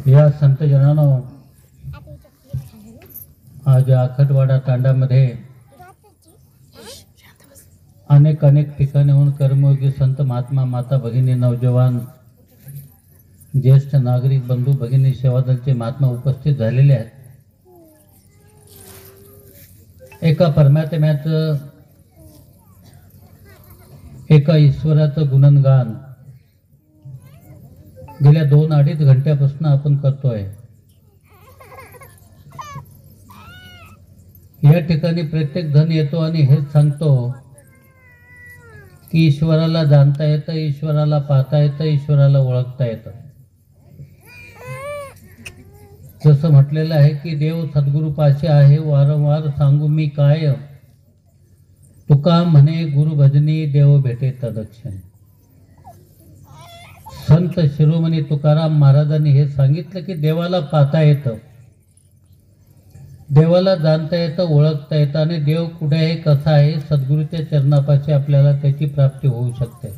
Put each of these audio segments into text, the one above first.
या संतजनांनो, आज आखटवाडा तांड्यामध्ये अनेक ठिकाणीहून कर्मयोगी संत महात्मा माता भगिनी नौजवान ज्येष्ठ नागरिक बंधू भगिनी सेवादलचे महात्मा उपस्थित झालेले आहेत। एका परमात्म्याचं एका ईश्वराचं गुणगान गेल्या 2-2.5 घंट्यापासून आपण करतोय। या ठिकाणी प्रत्येक जण येतो आणि हेच सांगतो की ईश्वराला जाणता येतं, ईश्वराला पाहता येतं, ईश्वराला ओळखता येतं। जसं म्हटलेलं आहे की देव सद्गुरु पाशी आहे, वारंवार सांगू मी काय, तुका म्हणे गुरु भजनी देव भेटे तदक्षण। संत शिरोमणी तुकाराम महाराजांनी हे सांगितलं की देवाला पाहता येतं, देवाला जाणता येतं, ओळखता येतं आणि देव कुठे आहे, कसा आहे, सद्गुरूच्या चरणापाशी आपल्याला त्याची प्राप्ती होऊ शकते।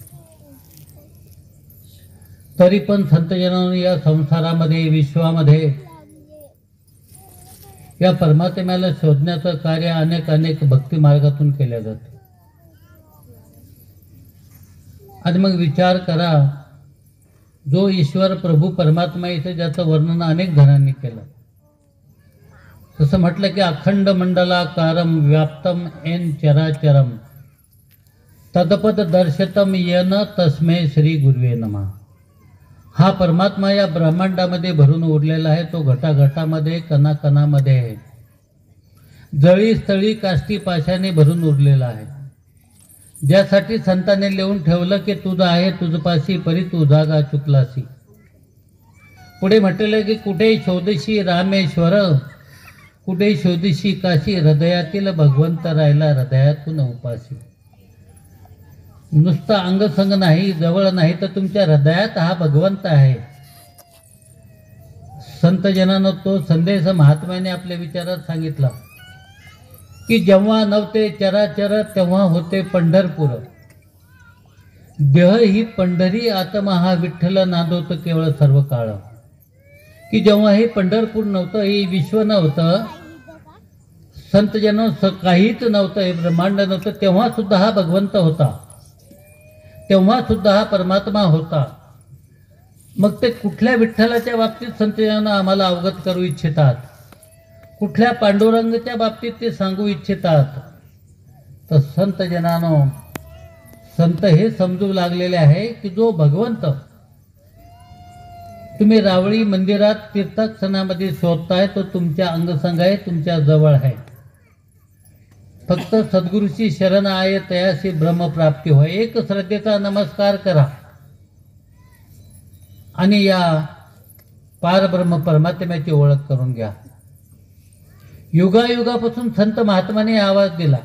तरी पण संतजनांनी या संसारामध्ये, विश्वामध्ये या परमात्म्याला शोधण्याचं कार्य अनेक भक्ती मार्गातून केल्या जाते। आणि मग विचार करा, जो ईश्वर प्रभू परमात्मा इथे ज्याचं वर्णन अनेक जणांनी केलं, तसं म्हटलं की अखंड मंडलाकारम व्याप्तम एन चराचरम तदपद दर्शतम येन तस्मै श्री गुरुवे नमः। हा परमात्मा या ब्रह्मांडामध्ये भरून उरलेला आहे, तो घटाघटामध्ये, कणाकणामध्ये आहे, जळी स्थळी काष्टी पाशाने भरून उरलेला आहे। ज्यासाठी संतांनी लिहून ठेवलं की तुझं आहे तुझपाशी परी तू जागा चुकलासी। पुढे म्हटलेलं की कुठे शोधशी रामेश्वर, कुठे शोधशी काशी, हृदयातील भगवंत राहिला हृदयातून उपासी। नुसतं अंगसंग नाही, जवळ नाही, तर तुमच्या हृदयात हा भगवंत आहे। संतजनांनो, तो संदेश महात्म्याने आपल्या विचारात सांगितला की जेव्हा नव्हते चराचर तेव्हा होते पंढरपूर, देह ही पंढरी आत्मा हा विठ्ठल नांदवतो केवळ सर्व काळ। की जेव्हा हे पंढरपूर नव्हतं, हे विश्व नव्हतं, संतजनो काहीच नव्हतं, हे ब्रह्मांड नव्हतं, तेव्हा सुद्धा हा भगवंत होता, तेव्हा सुद्धा हा परमात्मा होता। मग ते कुठल्या विठ्ठलाच्या बाबतीत संतजनांनो आम्हाला अवगत करू इच्छितात, कुठल्या पांडुरंगाच्या बाबतीत ते सांगू इच्छितात, तर संतजनांनो संत हे समजू लागलेले आहे की जो भगवंत तुम्ही रावळी मंदिरात तीर्थक्षणामध्ये शोधताय तो तुमच्या अंगसंग आहे, तुमच्या जवळ आहे। फक्त सद्गुरूची शरण आहे तयाशी ब्रह्मप्राप्ती होय। एक श्रद्धेचा नमस्कार करा आणि या पारब्रह्म परमात्म्याची ओळख करून घ्या। युगायुगापासून संत महात्माने आवाज दिला,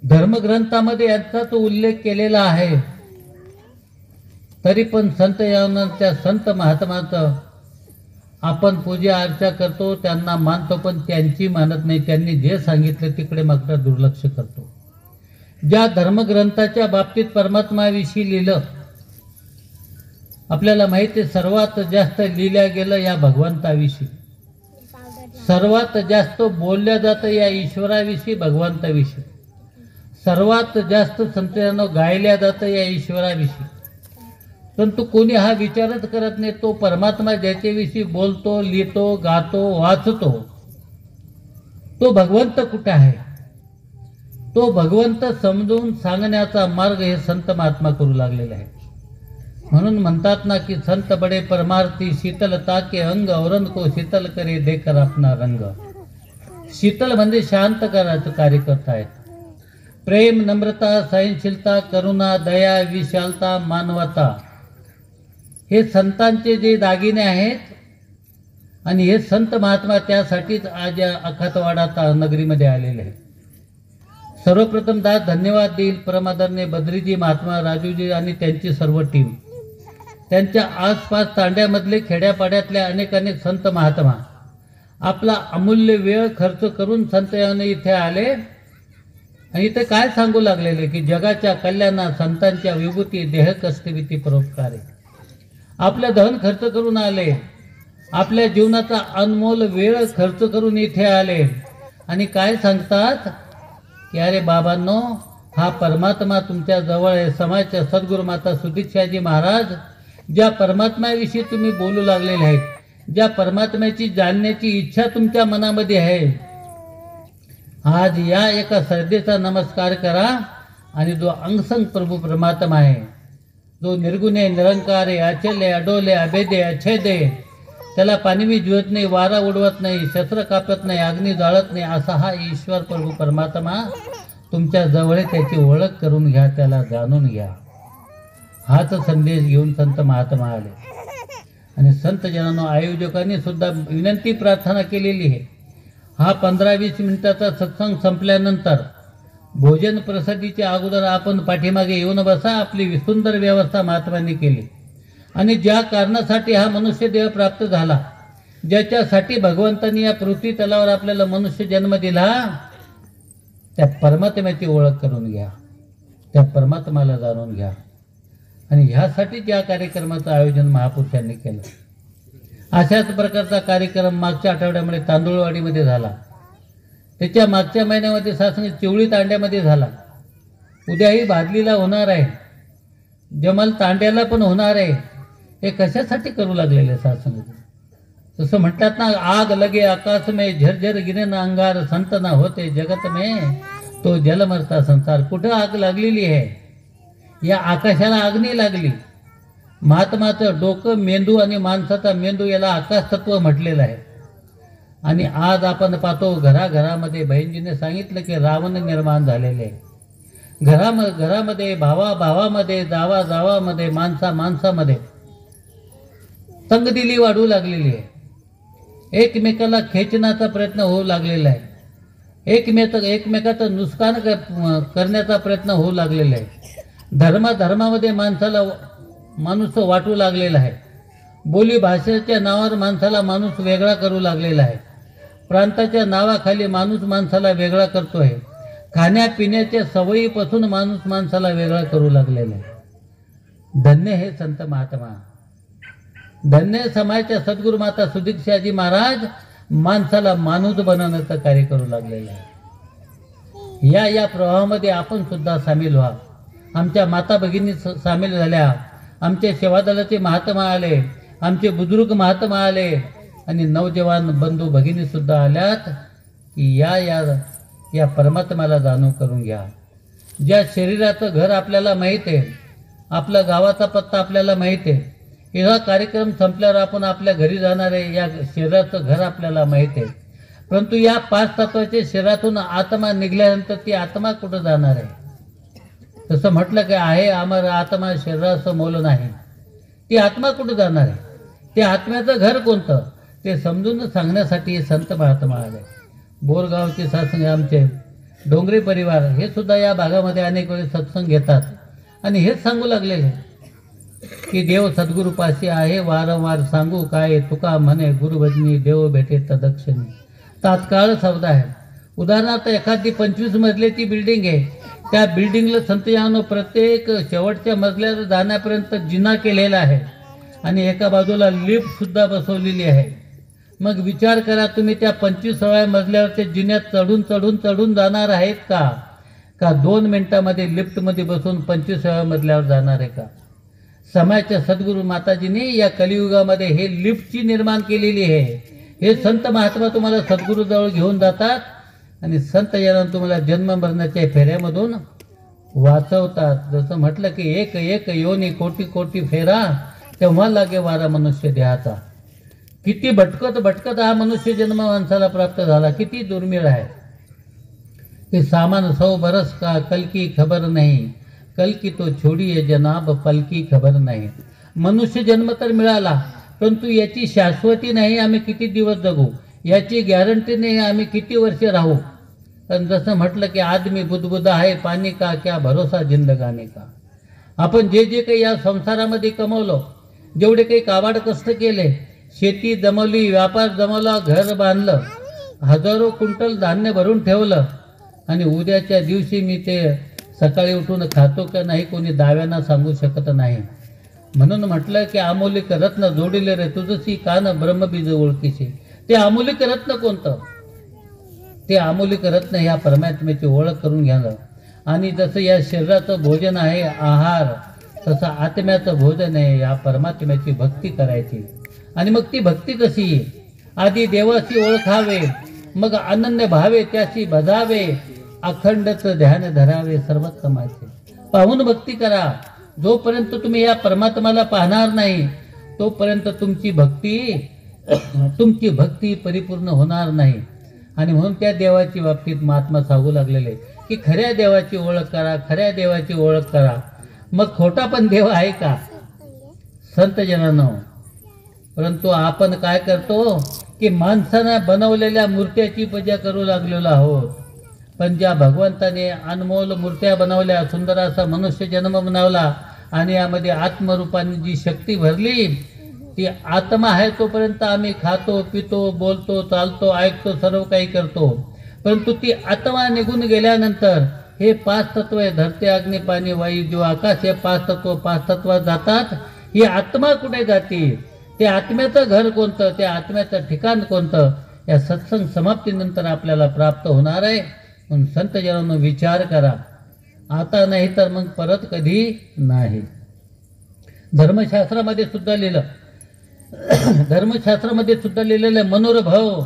धर्मग्रंथामध्ये यांचा तो उल्लेख केलेला आहे, तरी पण संत संत महात्माचं आपण पूजा अर्चा करतो, त्यांना मानतो, पण त्यांची मानत नाही। त्यांनी जे सांगितलं तिकडे मात्र दुर्लक्ष करतो। ज्या धर्मग्रंथाच्या बाबतीत परमात्म्याविषयी लिहिलं, आपल्याला माहिती आहे सर्वात जास्त लिहिल्या गेलं या भगवंताविषयी, सर्वात जास्त बोलल्या जातं या ईश्वराविषयी, भगवंताविषयी, सर्वात जास्त संतांना गायल्या जातं या ईश्वराविषयी। परंतु कोणी हा विचारच करत नाही, तो परमात्मा ज्याच्याविषयी बोलतो, लिहितो, गातो, वाचतो, तो भगवंत कुठे आहे, तो भगवंत समजून सांगण्याचा मार्ग हे संत महात्मा करू लागलेले आहे। म्हणून म्हणतात ना की संत बडे परमार्थी, शीतलता के अंग औरन को शीतल करे देकर अपना रंग। शीतल म्हणजे शांत करायचं कार्य करतायत। प्रेम, नम्रता, सहनशीलता, करुणा, दया, विशालता, मानवता हे संतांचे जे दागिने आहेत आणि हे संत महात्मा त्यासाठीच आज या अखातवाडा नगरीमध्ये आलेले आहेत। सर्वप्रथम धन्यवाद देईल परमादरणीय बद्रीजी महात्मा, राजूजी आणि त्यांची सर्व टीम, त्यांच्या आसपास तांड्यामधले खेड्यापाड्यातले अनेक संत महात्मा आपला अमूल्य वेळ खर्च करून संत इथे आले आणि इथे काय सांगू लागलेले की जगाच्या कल्याणा संतांच्या विभूती देह कष्टविती परोपकारे। आपलं धन खर्च करून आले, आपल्या जीवनाचा अनमोल वेळ खर्च करून इथे आले आणि काय सांगतात की अरे बाबांनो, हा परमात्मा तुमच्या जवळ आहे. समाजच्या सद्गुरू माता सुदीक्षाजी महाराज ज्या परमात्म्याविषयी तुम्ही बोलू लागलेले आहेत, ज्या परमात्म्याची जाणण्याची इच्छा तुमच्या मनामध्ये आहे, आज या एका श्रद्धेचा नमस्कार करा. आणि जो अंगसंग प्रभू परमात्मा आहे, जो निर्गुण आहे, निरंकार आहे, अचल आहे, अडोल आहे, अभेद आहे, अछेद आहे, त्याला पाणीवी जुळत नाही, वारा उडवत नाही, शस्त्र कापत नाही, अग्नी जाळत नाही, असा हा ईश्वर प्रभू परमात्मा तुमच्या जवळ, त्याची ओळख करून घ्या, त्याला जाणून घ्या. हाच संदेश घेऊन संत महात्मा आले. आणि संत जनांनो, आयोजकांनी सुद्धा विनंती प्रार्थना केलेली आहे. हा 15-20 मिनिटाचा सत्संग संपल्यानंतर भोजन प्रसादीच्या अगोदर आपण पाठीमागे येऊन बसा. आपली सुंदर व्यवस्था महात्मांनी केली. आणि ज्या कारणासाठी हा मनुष्य देह प्राप्त झाला, ज्याच्यासाठी भगवंतांनी या पृथ्वी तलावर आपल्याला मनुष्य जन्म दिला, त्या परमात्म्याची ओळख करून घ्या, त्या परमात्म्याला जाणून घ्या. आणि ह्यासाठी या कार्यक्रमाचं आयोजन महापुरुषांनी केलं. अशाच प्रकारचा कार्यक्रम मागच्या आठवड्यामध्ये तांदूळवाडीमध्ये झाला. त्याच्या मागच्या महिन्यामध्ये सासंग चिवळी तांड्यामध्ये झाला. उद्याही भादलीला होणार आहे, जमल तांड्याला पण होणार आहे. हे कशासाठी करू लागलेले सासंग? तसं म्हणतात ना, आग लगे आकाश में, झरझर गिरे ना अंगार, संत ना होते जगत में, तो जल मरता संसार. कुठं आग लागलेली आहे? या आकाशाला आग नाही लागली. महात्माचं डोकं, मेंदू आणि माणसाचा मेंदू याला आकाश तत्व म्हटलेलं आहे. आणि आज आपण पाहतो घराघरामध्ये, बहिणजीने सांगितलं की रावण निर्माण झालेले आहे. घरामध्ये, भावामध्ये, जावामध्ये, माणसामध्ये तंगदिली वाढू लागलेली आहे. एकमेकाला खेचण्याचा प्रयत्न होऊ लागलेला आहे. एकमेकाचं नुकसान करण्याचा प्रयत्न होऊ लागलेला आहे. धर्मामध्ये माणूस वाटू लागलेला आहे. बोली भाषेच्या नावावर माणसाला माणूस वेगळा करू लागलेला आहे. प्रांताच्या नावाखाली माणूस माणसाला वेगळा करतोय. खाण्यापिण्याच्या सवयीपासून माणूस माणसाला वेगळा करू लागलेला आहे. धन्य हे संत महात्मा, धन्य समाजच्या सद्गुरू माता सुदीक्षाजी महाराज माणसाला माणूस बनवण्याचं कार्य करू लागलेलं आहे. या प्रवाहामध्ये आपण सुद्धा सामील व्हा. आमच्या माता भगिनी सामील झाल्या, आमचे सेवादलाचे महात्मा आले, आमचे बुजुर्ग महात्मा आले, आणि नौजवान बंधू भगिनी सुद्धा आल्यात. की या परमात्म्याला जाणून करून घ्या. ज्या शरीराचं घर आपल्याला माहीत आहे, आपल्या गावाचा पत्ता आपल्याला माहीत आहे, हा कार्यक्रम संपल्यावर आपण आपल्या घरी जाणार आहे, या शरीराचं घर आपल्याला माहीत आहे. परंतु या 5 तत्वाच्या शरीरातून आत्मा निघाल्यानंतर ती आत्मा कुठं जाणार आहे? तसं म्हटलं की आहे अमर आत्मा शरीराचं मोल नाही. ती आत्मा कुठं जाणार आहे? त्या आत्म्याचं घर कोणतं ते समजून सांगण्यासाठी संत महात्मा आले. बोरगावचे सत्संग, आमचे डोंगरे परिवार हे सुद्धा या भागामध्ये अनेक वेळेस सत्संग घेतात. आणि हेच सांगू लागलेले की देव सद्गुरूपाशी आहे, वारंवार सांगू काय, तुका म्हणे गुरुभजनी, देव भेटे तदक्षणी. तात्काळ शब्द आहे. उदाहरणार्थ एखादी 25 मजल्याची बिल्डिंग आहे, त्या बिल्डिंगला संत यानो प्रत्येक शेवटच्या मजल्यावर जाण्यापर्यंत जिना केलेला आहे आणि एका बाजूला लिफ्ट सुद्धा बसवलेली आहे. मग विचार करा, तुम्ही त्या 25व्या मजल्यावरच्या जिन्यात चढून जाणार आहेत का 2 मिनिटामध्ये लिफ्टमध्ये बसून 25व्या मजल्यावर जाणार आहे का? समाजच्या सद्गुरू माताजींनी या कलियुगामध्ये हे लिफ्टची निर्माण केलेली आहे. हे संत महात्मा तुम्हाला सद्गुरूजवळ घेऊन जातात आणि संत जनांना तुम्हाला जन्म मरणाच्या फेऱ्यामधून वाचवतात. जसं म्हटलं की एक योनी कोटी फेरा, तेव्हा लागे वारा मनुष्य देहाचा. किती भटकत हा मनुष्य जन्म माणसाला प्राप्त झाला, किती दुर्मिळ आहे. कि सामान 100 बरस का कल की खबर नहीं, कल की तो छोड़िए जनाब पल की खबर नाही. मनुष्य जन्म तर मिळाला, परंतु याची शाश्वती नाही. आम्ही किती दिवस जगू याची गॅरंटी नाही, आम्ही किती वर्ष राहू. पण जसं म्हटलं की आदमी बुदबुदा आहे, पाणी का क्या भरोसा जिंदगानी का. आपण जे काही या संसारामध्ये कमवलं, जेवढे काही काबाड कष्ट केले, शेती जमवली, व्यापार जमवला, घर बांधलं, हजारो क्विंटल धान्य भरून ठेवलं, आणि उद्याच्या दिवशी मी ते सकाळी उठून खातो का नाही कोणी दाव्यानं सांगू शकत नाही. म्हणून म्हटलं की अमोलिक रत्न जोडिले रे तुझसी कान ब्रह्मबीज ओळखीचे. ते अमोलिक रत्न कोणतं? ते अमोलिक रत्न ह्या परमात्म्याची ओळख करून घ्यायला. आणि जसं या शरीराचं भोजन आहे आहार, तसं आत्म्याचं भोजन आहे या परमात्म्याची भक्ती करायची. आणि मग ती भक्ती कशी? आधी देवाची ओळखावे, मग अनन्य भावे त्याची बजावे, अखंडच ध्यान धरावे सर्वोत्तमाचे. पाहून भक्ती करा. जोपर्यंत तुम्ही या परमात्म्याला पाहणार नाही तोपर्यंत तुमची भक्ती परिपूर्ण होणार नाही. आणि म्हणून त्या देवाची बाबतीत महात्मा सांगू लागलेले की खऱ्या देवाची ओळख करा, खऱ्या देवाची ओळख करा. मग खोटा पण देव आहे का संत जनांनो? परंतु आपण काय करतो की माणसानं बनवलेल्या मूर्त्याची पूजा करू लागलेलो आहोत. पण ज्या भगवंताने अनमोल मूर्त्या बनवल्या, सुंदर असा मनुष्य जन्म बनवला आणि यामध्ये आत्मरूपाने जी शक्ती भरली, ती आत्मा आहे तोपर्यंत आम्ही खातो, पितो, बोलतो, चालतो, ऐकतो, सर्व काही करतो. परंतु ती आत्मा निघून गेल्यानंतर हे 5 तत्व आहे, धरती, अग्नी, पाणी, वायू, जीव, आकाश, हे 5 तत्व जातात. ही आत्मा कुठे जाते? ते आत्म्याचं घर कोणतं? ते आत्म्याचं ठिकाण कोणतं? या सत्संग समाप्तीनंतर आपल्याला प्राप्त होणार आहे. म्हणून संत जनांनो विचार करा, आता नाही तर मग परत कधी नाही. धर्मशास्त्रामध्ये सुद्धा लिहिलेलं मनोरभव,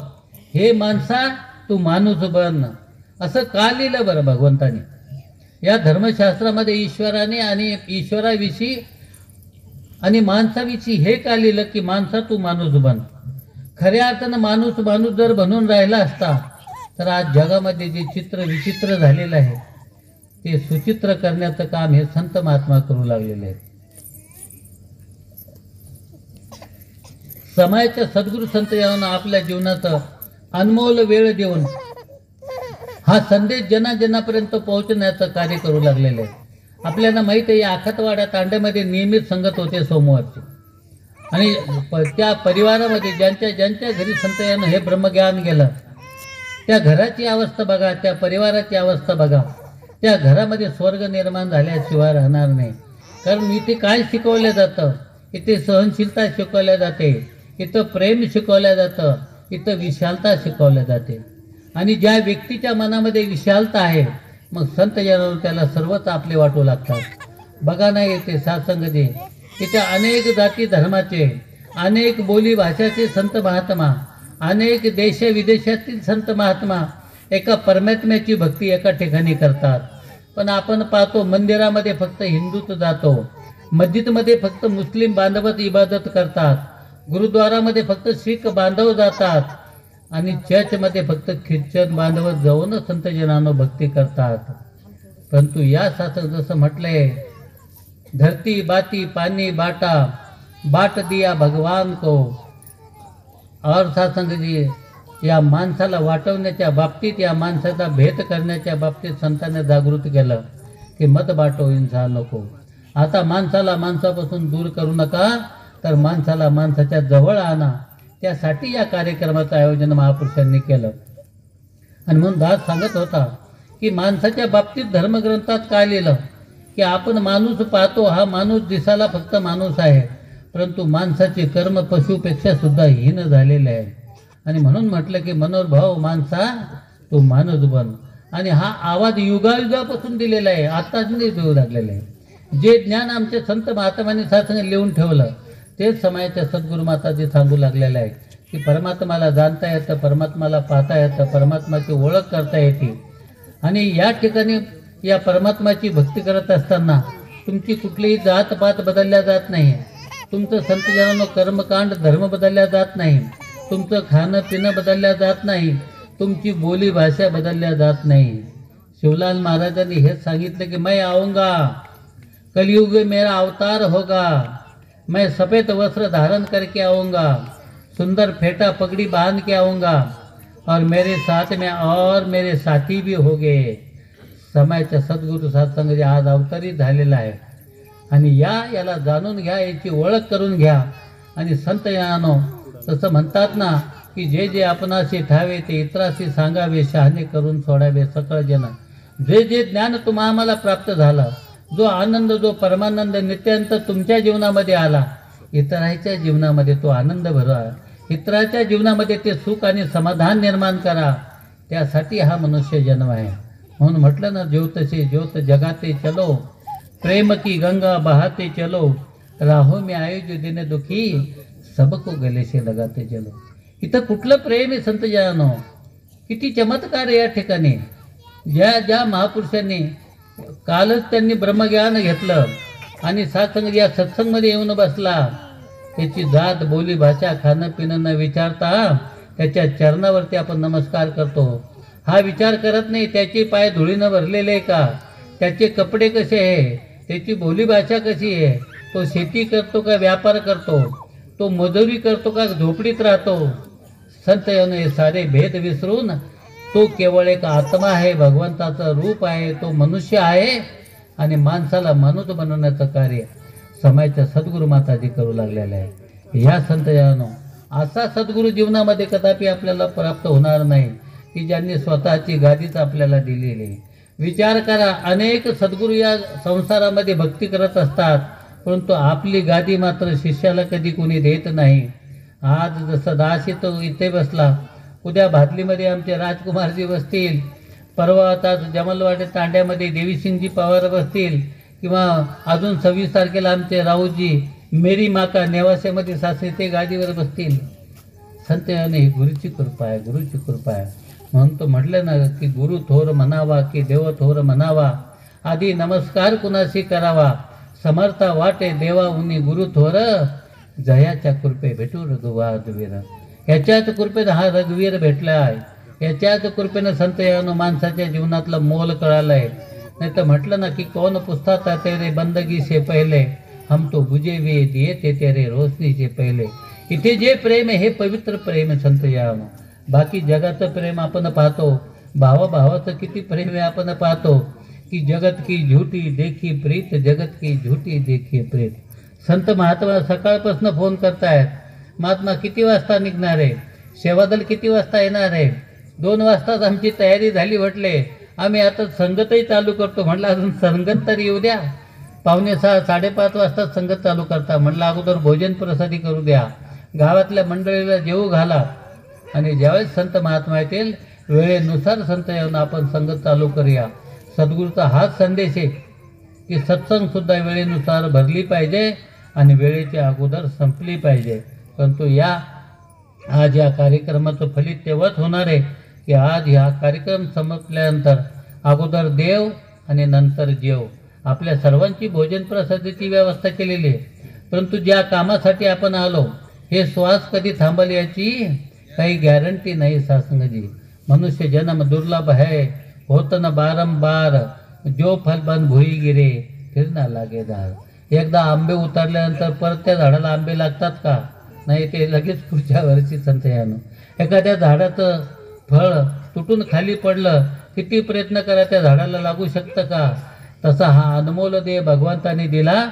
हे माणसा तू माणूस बन. असं का लिहिलं बरं भगवंताने? या धर्मशास्त्रामध्ये ईश्वराने आणि ईश्वराविषयी आणि माणसाविषयी हे का लिहिलं की माणसा तू माणूस बन? खऱ्या अर्थानं माणूस जर बनून राहिला असता तर आज जगामध्ये जे चित्र विचित्र झालेलं आहे ते सुचित्र करण्याचं काम हे संत महात्मा करू लागलेले आहेत. समाजाच्या सद्गुरू संत यानं आपल्या जीवनाचं अनमोल वेळ देऊन हा संदेश जनाजनापर्यंत पोहोचण्याचं कार्य करू लागलेले आहे. आपल्याला माहित आहे, या आखतवाडा तांड्यामध्ये नियमित संगत होते सोमवारचे. आणि त्या परिवारामध्ये ज्यांच्या घरी संत यानं हे ब्रह्मज्ञान गेलं, त्या घराची अवस्था बघा, त्या परिवाराची अवस्था बघा. त्या घरामध्ये स्वर्ग निर्माण झाल्याशिवाय राहणार नाही. कारण इथे काय शिकवलं जातं? इथे सहनशीलता शिकवल्या जाते, इथं प्रेम शिकवलं जातं, इथं विशालता शिकवल्या जाते. आणि ज्या व्यक्तीच्या मनामध्ये विशालता आहे मग संत जनावर त्याला सर्वच आपले वाटू लागतात. बघा नाही येते सात्संगती, इथे अनेक जाती धर्माचे, अनेक बोली भाषाचे संत महात्मा, अनेक देश विदेशातील संत महात्मा एका परमात्म्याची भक्ती एका ठिकाणी करतात. पण आपण पाहतो मंदिरामध्ये फक्त हिंदूच जातो, मस्जिदमध्ये फक्त मुस्लिम बांधवच इबादत करतात, गुरुद्वारामध्ये फक्त शीख बांधव जातात आणि चर्चमध्ये फक्त ख्रिश्चन बांधव जाऊन संत जनांनो भक्ती करतात. परंतु या शास्त्रात जसं म्हटलंय, धरती बाती पानी बाटा, बाट दिया भगवान को. और सात्संग जी, या माणसाला वाटवण्याच्या बाबतीत, या माणसाचा भेद करण्याच्या बाबतीत संतांनी जागृत केलं की मत बाटो इंसान को. आता माणसाला माणसापासून दूर करू नका, तर माणसाला माणसाच्या जवळ आणा. त्यासाठी या कार्यक्रमाचं आयोजन महापुरुषांनी केलं. आणि म्हणून दास सांगत होता की माणसाच्या बाबतीत धर्मग्रंथात काय लिहिलं की आपण माणूस पाहतो, हा माणूस दिसायला फक्त माणूस आहे, परंतु माणसाचे कर्म पशुपेक्षा सुद्धा हीन झालेले आहे. आणि म्हणून म्हटलं की मनोरभाव माणसा तू माणूस बन. आणि हा आवाज युगायुगापासून दिलेला आहे, आताच नाही देऊ लागलेला आहे. जे ज्ञान आमचे संत महात्मांनी सात्संग लिहून ठेवलं तेच समाजाच्या सद्गुरू माताजी सांगू लागलेलं आहे की परमात्माला जाणता येतं, परमात्माला पाहता येतं, परमात्माची ओळख करता येते. आणि या ठिकाणी या परमात्माची भक्ती करत असताना तुमची कुठलीही जातपात बदलल्या जात नाही, तुमचं संत जनांनो कर्मकांड धर्म बदलल्या जात नाही, तुमचं खाणं पिणं बदलल्या जात नाही, तुमची बोली भाषा बदलल्या जात नाही. शिवलाल महाराजांनी हेच सांगितलं की मैं आऊंगा, कलयुग में मेरा अवतार होगा, मैं सफ़ेद वस्त्र धारण करके आऊँगा, सुंदर फेटा पगड़ी बांध के आऊँगा, और मेरे साथ में और मेरे साथी भी होंगे. समाजाच्या सद्गुरू सत्संग आज अवतरित झालेला आहे. आणि याला जाणून घ्या, याची ओळख करून घ्या. आणि संत जनांनो तसं म्हणतात ना की जे जे आपणाशी ठावे ते इतराशी सांगावे, शहाणे करून सोडावे सकळ जन. जे जे ज्ञान तुम्हाला प्राप्त झालं, जो आनंद, जो परमानंद नित्यांत तुमच्या जीवनामध्ये आला, इतरांच्या जीवनामध्ये तो आनंद भरा, इतरांच्या जीवनामध्ये ते सुख आणि समाधान निर्माण करा. त्यासाठी हा मनुष्य जन्म आहे. म्हणून म्हटलं ना, ज्योतसे ज्योत जगाते चलो, प्रेम की गंगा बहाते चलो, राहो मी आयुज दिन दुखी, सबको गले से लगाते चलो. इथं कुठलं प्रेम आहे संत जनानो, किती चमत्कार या ठिकाणी. ज्या महापुरुषांनी कालच त्यांनी ब्रह्मज्ञान घेतलं आणि सत्संग या सत्संगमध्ये येऊन बसला, त्याची जात बोली भाषा खाणं पिणं न विचारता त्याच्या चरणावरती आपण नमस्कार करतो. हा विचार करत नाही त्याचे पाय धुळीनं भरलेले का, त्याचे कपडे कसे आहे, त्याची बोली भाषा कशी आहे, तो शेती करतो का व्यापार करतो, तो मजुरी करतो का झोपडीत राहतो. संत हे सारे भेद विसरून तो केवळ एक आत्मा आहे, भगवंताचं रूप आहे, तो मनुष्य आहे आणि माणसाला माणूस बनवण्याचं कार्य समाजच्या सद्गुरू माताजी करू लागलेलं आहे. ह्या संत जनानो, असा सद्गुरू जीवनामध्ये कदापि आपल्याला प्राप्त होणार नाही की ज्यांनी स्वतःची गादीच आपल्याला दिलेली. विचार करा, अनेक सद्गुरू या संसारामध्ये भक्ती करत असतात, परंतु आपली गादी मात्र शिष्याला कधी कोणी देत नाही. आज जसं दासी तो इथे बसला, उद्या भातलीमध्ये आमचे राजकुमारजी बसतील, परवा आता जमलवाडे तांड्यामध्ये देवीसिंगजी पवार बसतील, किंवा अजून 26 तारखेला आमचे राऊजी मेरी माका नेवासेमध्ये सासरे ते गादीवर बसतील. संत ही गुरुची कृपा आहे, गुरुची कृपा आहे. म्हणून तो म्हटलं ना की गुरु थोर म्हणावा की देव थोर म्हणावा, आधी नमस्कार कुणाशी करावा, समर्था वाटे देवा उनी गुरु थोर, जयाच्या कृपे भेटू रघुवीर. याच्याच कृपेनं हा रघुवीर भेटला आहे, याच्याच कृपेनं संत यानो माणसाच्या जीवनातलं मोल कळालं आहे. नाही तर म्हटलं ना की कौन पुछता तेरे बंदगी से पहिले, हम तो बुझे हुए दिए थे तेरे रोशनी से पहिले. इथे जे प्रेम आहे हे पवित्र प्रेम आहे संत यानो. बाकी जगाचं प्रेम आपण पाहतो, भावाभावाचं किती प्रेम आहे आपण पाहतो की जगत की झूठी देखी प्रीत, जगत की झूठी देखी प्रीत. संत महात्मा सकाळपासून फोन करतायत, महात्मा किती वाजता निघणार आहे, सेवादल किती वाजता येणार आहे. 2 वाजताच आमची तयारी झाली म्हटले, आम्ही आता संगतही चालू करतो. म्हटलं अजून संगत तरी येऊ द्या, 5:45 5:30 वाजता संगत चालू करता. म्हटलं अगोदर भोजन प्रसादी करू द्या, गावातल्या मंडळीला जेवू घाला, आणि ज्यावेळेस संत महात्मा येतील वेळेनुसार संत येऊन आपण संगत चालू करूया. सद्गुरूचा हाच संदेश आहे की सत्संगसुद्धा वेळेनुसार भरली पाहिजे आणि वेळेच्या अगोदर संपली पाहिजे. परंतु आज या कार्यक्रमाचं फलित तेव्हाच होणार आहे की आज ह्या कार्यक्रम संपल्यानंतर अगोदर देव आणि नंतर जेव, आपल्या सर्वांची भोजन प्रसादाची व्यवस्था केलेली आहे. परंतु ज्या कामासाठी आपण आलो हे श्वास कधी थांबल याची काही गॅरंटी नाही. सासंगजी, मनुष्य जन्म दुर्लभ है, होत न बारंबार, जो फल बन भुई गिरे फिर ना लागे दार. एकदा आंबे उतरल्यानंतर परत त्या झाडाला आंबे लागतात का? नाही, ते लगेच पुढच्या वर्षी संत यानो. एखाद्या झाडाचं फळ तुटून खाली पडलं, किती प्रयत्न करा त्या झाडाला लागू शकतं का? तसा हा अनमोल देह भगवंताने दिला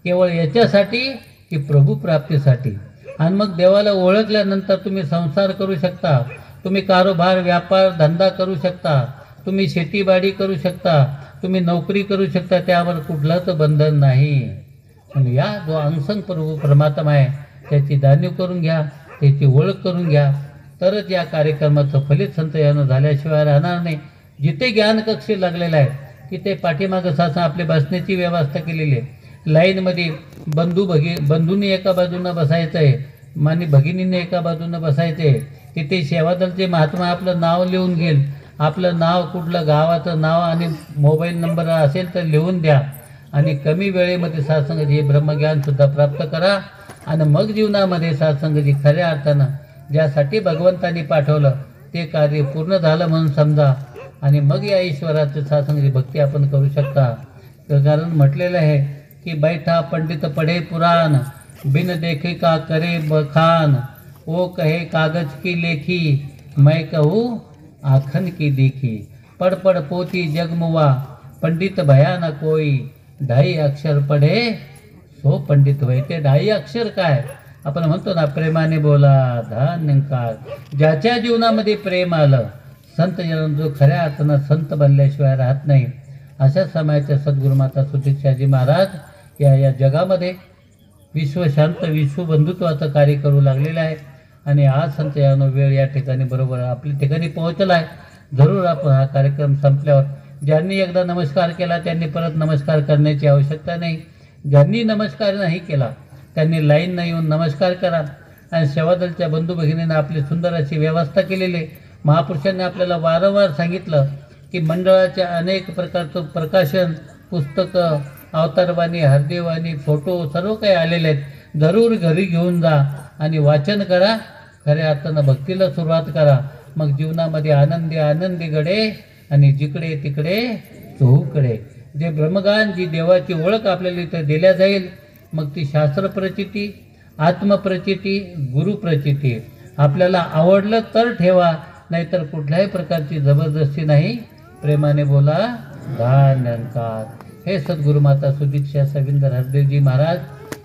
केवळ याच्यासाठी की प्रभू प्राप्तीसाठी. आणि मग देवाला ओळखल्यानंतर तुम्ही संसार करू शकता, तुम्ही कारोबार व्यापार धंदा करू शकता, तुम्ही शेतीबाडी करू शकता, तुम्ही नोकरी करू शकता, त्यावर कुठलंच बंधन नाही. आणि या जो अंगसंग प्रभू परमात्मा आहे त्याची जाणीव करून घ्या, त्याची ओळख करून घ्या, तरच या कार्यक्रमाचं फलित संत यानं झाल्याशिवाय राहणार नाही. जिथे ज्ञान कक्ष लागलेला आहे तिथे पाठीमागं सासा आपल्या बसण्याची व्यवस्था केलेली आहे. लाईनमध्ये बंधूंनी एका बाजूनं बसायचं आहे, आणि भगिनीने एका बाजूनं बसायचं आहे. तिथे सेवादलचे महात्मा आपलं नाव लिहून घेईल, आपलं नाव, कुठलं गावाचं नाव आणि मोबाईल नंबर असेल तर लिहून द्या, आणि कमी वेळेमध्ये सत्संगाची ब्रह्मज्ञानसुद्धा प्राप्त करा. आणि मग जीवनामध्ये सत्संगाची खऱ्या अर्थानं ज्यासाठी भगवंतांनी पाठवलं ते कार्य पूर्ण झालं म्हणून समजा, आणि मग या ईश्वराचं सत्संगाची भक्ती आपण करू शकता. कारण म्हटलेलं आहे की बैठा पंडित पढ़े पुराण, बिन देखे का करे बखान, वो कहे कागज की लेखी, मैं कहूँ आखन की देखी. पढ़ पढ़ पोथी जगमुआ, पंडित भया न कोई, 2.5 अक्षर पढ़े सो पंडित होय. ते 2.5 अक्षर काय आपण म्हणतो ना, प्रेमाने बोला धन्यकार. ज्याच्या जीवनामध्ये प्रेम आलं, संत जन जो खऱ्या अर्थानं संत बनल्याशिवाय राहत नाही. अशा समयाच्या सद्गुरुमाता सुदीक्षाजी महाराज या जगामध्ये विश्वशांत विश्वबंधुत्वाचं कार्य करू लागलेलं आहे. आणि आज संत यानो वेळ या ठिकाणी बरोबर आपल्या ठिकाणी पोहोचला आहे. जरूर आपण हा कार्यक्रम संपल्यावर ज्यांनी एकदा नमस्कार केला त्यांनी परत नमस्कार करण्याची आवश्यकता नाही. ज्यांनी नमस्कार नाही केला त्यांनी लाईननं येऊन नमस्कार करा. आणि सेवादलच्या बंधू भगिनींना आपली सुंदर अशी व्यवस्था केलेली. महापुरुषांनी आपल्याला वारंवार सांगितलं की मंडळाच्या अनेक प्रकारचं प्रकाशन, पुस्तकं, अवतारवाणी, हरदेवाणी, फोटो सर्व काही आलेले आहेत. जरूर घरी घेऊन जा आणि वाचन करा. खऱ्या अर्थानं भक्तीला सुरुवात करा. मग जीवनामध्ये आनंदी आनंदी घडे आणि जिकडे तिकडे चहूकडे. जे ब्रह्मगान, जी देवाची ओळख आपल्याला इथं दिल्या जाईल, मग ती शास्त्रप्रचिती, आत्मप्रचिती, गुरुप्रचिती. आपल्याला आवडलं तर ठेवा, नाहीतर कुठल्याही प्रकारची जबरदस्ती नाही. प्रेमाने बोला धन्यंकार. हे सद्गुरुमाता सुदीक्षा सविंदर हरदेवजी महाराज,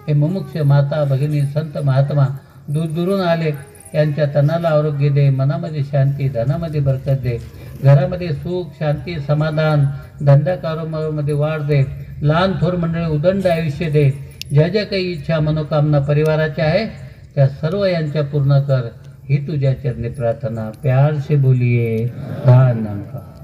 हे मुमुक्ष माता भगिनी संत महात्मा दूरदूरून आले. यांच्या तनाला आरोग्य दे, मनामध्ये शांती, धनामध्ये बरकत दे, घरामध्ये सुख, शांती, समाधान, धंदा कारोबारामध्ये वाढ दे, लहान थोर मंडळी उदंड आयुष्य दे. ज्या ज्या काही इच्छा मनोकामना परिवाराच्या आहे त्या सर्व यांच्या पूर्ण कर, ही तुझ्या चरणी प्रार्थना. प्यार से बोलिए धन्यंकार.